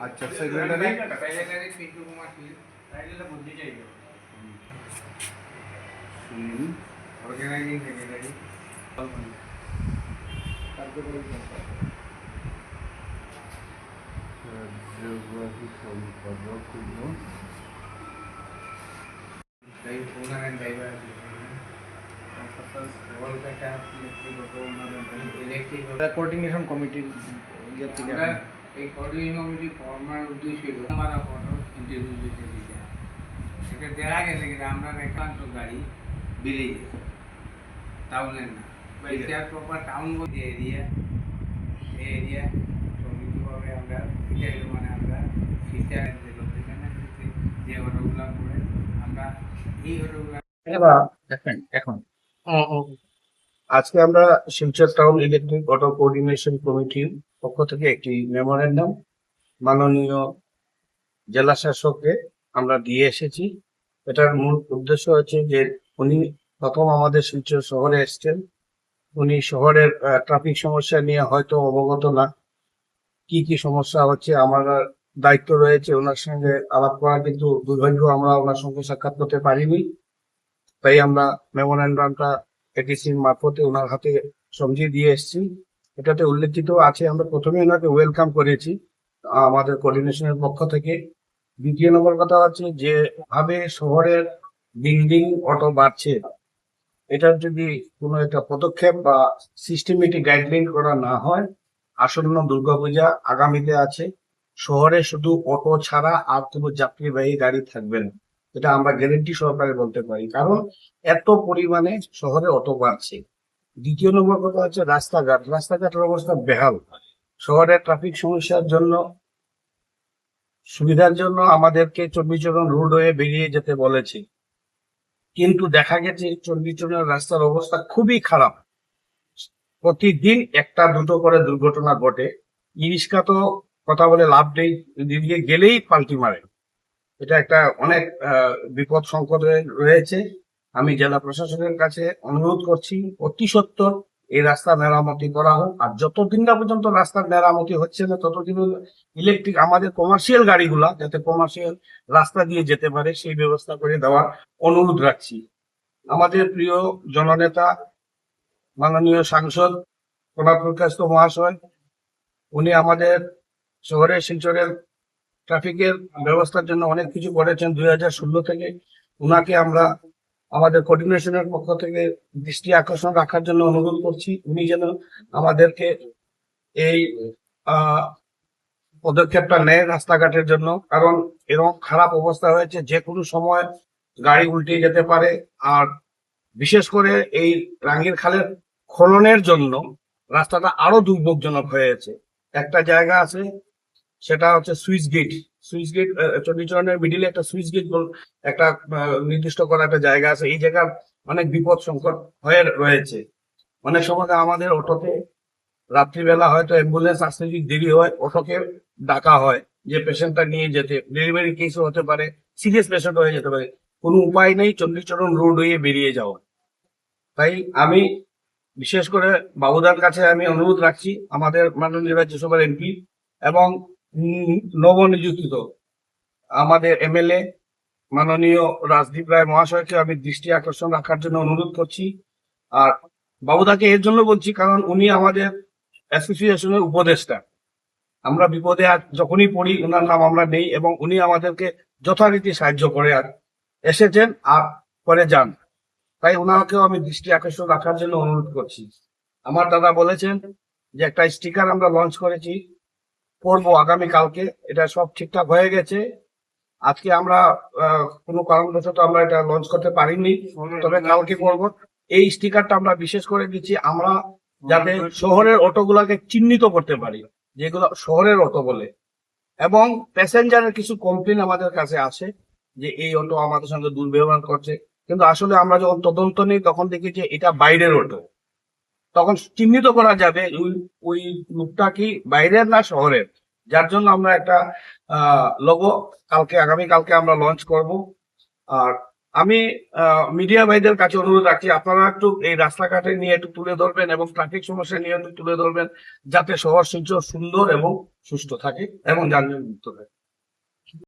আচ্ছা secretary Sunil organising secretary রাজ্যবাহী সম্পাদক ওনার and diversity Kolkata electric coordination কমিটির ইয়ে থেকে আমরা এই কোঅর্ডিনেশন কমিটি ফর্মাল উদ্দেশ্য ছিল আমরা ফটো ইন্টারভিউ দিতে দিতে সেটা দেখা গেছে কিন্তু আমরা একান্ত গাড়ি বেরিয়ে গেছে টাউনের না এটা প্রপার টাউন বলতে এরিয়া এই এরিয়া সমিতিভাবে আমরা এটা মানে আমরা ফিচার যে লোকেশন যে অটোগুলা করে আমরা এই অটোগুলা দেখেন এখন আজকে আমরা Silchar town electric auto coordination কমিটির পক্ষ থেকে একটি মেমোরেন্ডাম মাননীয় জেলা শাসককে আমরা দিয়ে এসেছি। এটার মূল উদ্দেশ্য হচ্ছে যে উনি প্রথম আমাদের শিলচর শহরে এসছেন, উনি শহরের ট্রাফিক সমস্যা নিয়ে হয়তো অবগত না, কি কি সমস্যা হচ্ছে আমার দায়িত্ব রয়েছে ওনার সঙ্গে আলাপ করা, কিন্তু দুর্ভাগ্য আমরা ওনার সঙ্গে সাক্ষাৎ করতে পারিনি। তাই আমরা মেমোরেন্ডামটা এডিসির মারফতে ওনার হাতে সমঝিয়ে দিয়ে এসেছি। এটাতে উল্লেখিত আছে, আমরা প্রথমে ওনাকে ওয়েলকাম করেছি আমাদের কোঅর্ডিনেশনের পক্ষ থেকে। দ্বিতীয় নম্বর কথা হচ্ছে যে ভাবে শহরের বিল্ডিং অটো বাড়ছে, এটার যদি কোনো একটা পদক্ষেপ বা সিস্টেমেটিক গাইডলাইন করা না হয়, আসন্ন দুর্গাপূজা আগামীতে আছে, শহরে শুধু অটো ছাড়া আর কোনো যাত্রীবাহী গাড়ি থাকবে না, এটা আমরা গ্যারেন্টি সহকারে বলতে পারি, কারণ এত পরিমাণে শহরে অটো বাড়ছে। দ্বিতীয় নম্বর কথা হচ্ছে রাস্তাঘাটের অবস্থা বেহাল। শহরের ট্রাফিক সমস্যার জন্য সুবিধার জন্য আমাদেরকে চণ্ডীচরণ রোড হয়ে বেরিয়ে যেতে বলেছে, কিন্তু দেখা গেছে চণ্ডীচরণের রাস্তার অবস্থা খুবই খারাপ। প্রতিদিন একটা দুটো করে দুর্ঘটনা ঘটে। ইরিস্কা তো কথা বলে লাভ নেই, দিকে গেলেই পাল্টি মারে। এটা একটা অনেক বিপদ সংকটে রয়েছে। আমি জেলা প্রশাসনের কাছে অনুরোধ করছি অতি সত্বর এই রাস্তা মেরামতি করা হোক, আর যতদিন না পর্যন্ত রাস্তার মেরামতি হচ্ছে না ততদিন ইলেকট্রিক আমাদের কমার্শিয়াল গাড়িগুলা যাতে কমার্শিয়াল রাস্তা দিয়ে যেতে পারে সেই ব্যবস্থা করে দেওয়ার অনুরোধ রাখছি। আমাদের প্রিয় জননেতা মাননীয় সাংসদ প্রণব মুখার্জী মহাশয়, উনি আমাদের শহরের শিলচরের ট্রাফিকের ব্যবস্থার জন্য অনেক কিছু করেছেন 2016 থেকে। উনাকে আমরা আমাদের কোঅর্ডিনেশনের পক্ষ থেকে দৃষ্টি আকর্ষণ রাখার জন্য অনুরোধ করছি, উনি যেন আমাদেরকে এই পদক্ষেপটা নেয় রাস্তাঘাটের জন্য, কারণ এরকম খারাপ অবস্থা হয়েছে যে কোনো সময় গাড়ি উল্টে যেতে পারে। আর বিশেষ করে এই রাঙ্গির খালের খননের জন্য রাস্তাটা আরো দুর্ভোগজনক হয়েছে। একটা জায়গা আছে সেটা হচ্ছে সুইচ গেট চণ্ডীচরণের মিডিলে একটা সুইচ গেট একটা নির্দিষ্ট করা একটা জায়গা আছে, এই জায়গার অনেক বিপদ সংকট হয়ে রয়েছে। অনেক সময় আমাদের অটোতে রাত্রিবেলা হয়তো অ্যাম্বুলেন্স আসতে যদি দেরি হয়, অটোকে ডাকা হয় যে পেশেন্টটা নিয়ে যেতে, ডেলিভারি কেসও হতে পারে, সিরিয়াস পেশেন্ট হয়ে যেতে পারে, কোনো উপায় নেই চণ্ডীচরণ রোড হয়ে বেরিয়ে যাওয়া। তাই আমি বিশেষ করে বাবুদার কাছে আমি অনুরোধ রাখছি, আমাদের মাননীয় রাজ্যসভার এমপি এবং নবনিযুক্ত আমাদের এমএলএ মাননীয় রাজদীপ রায় মহাশয়কে আমি দৃষ্টি আকর্ষণ রাখার জন্য অনুরোধ করছি। আর বাবুদাকে এর জন্য বলছি কারণ উনি আমাদের অ্যাসোসিয়েশনের উপদেষ্টা। আমরা বিপদে যখনই পড়ি ওনার নাম আমরা নেই, এবং উনি আমাদেরকে যথারীতি সাহায্য করে এসেছেন আর করে যান। তাই ওনাকেও আমি দৃষ্টি আকর্ষণ রাখার জন্য অনুরোধ করছি। আমার দাদা বলেছেন যে একটা স্টিকার আমরা লঞ্চ করেছি, করবো আগামীকালকে, এটা সব ঠিকঠাক হয়ে গেছে। আজকে আমরা কোনো কারণবশত আমরা এটা লঞ্চ করতে পারিনি, তবে কালকে করবো। এই স্টিকারটা আমরা বিশেষ করে দিচ্ছি আমরা যাতে শহরের অটোগুলাকে চিহ্নিত করতে পারি যেগুলো শহরের অটো বলে, এবং প্যাসেঞ্জারের কিছু কমপ্লেন আমাদের কাছে আসে যে এই অটো আমাদের সঙ্গে দুর্ব্যবহার করছে, কিন্তু আসলে আমরা যখন তদন্ত নিই তখন দেখি যে এটা বাইরের অটো, তখন চিহ্নিত করা যাবে ওই লোকটা কি বাইরের না শহরের, যার জন্য আমরা একটা লোগো আগামীকালকে আমরা লঞ্চ করব। আর আমি মিডিয়া ভাইদের কাছে অনুরোধ রাখছি, আপনারা একটু এই রাস্তাঘাটে নিয়ে একটু তুলে ধরবেন এবং ট্রাফিক সমস্যা নিয়ে একটু তুলে ধরবেন, যাতে শহর শিলচর সুন্দর এবং সুস্থ থাকে এবং যানজট মুক্ত থাকে।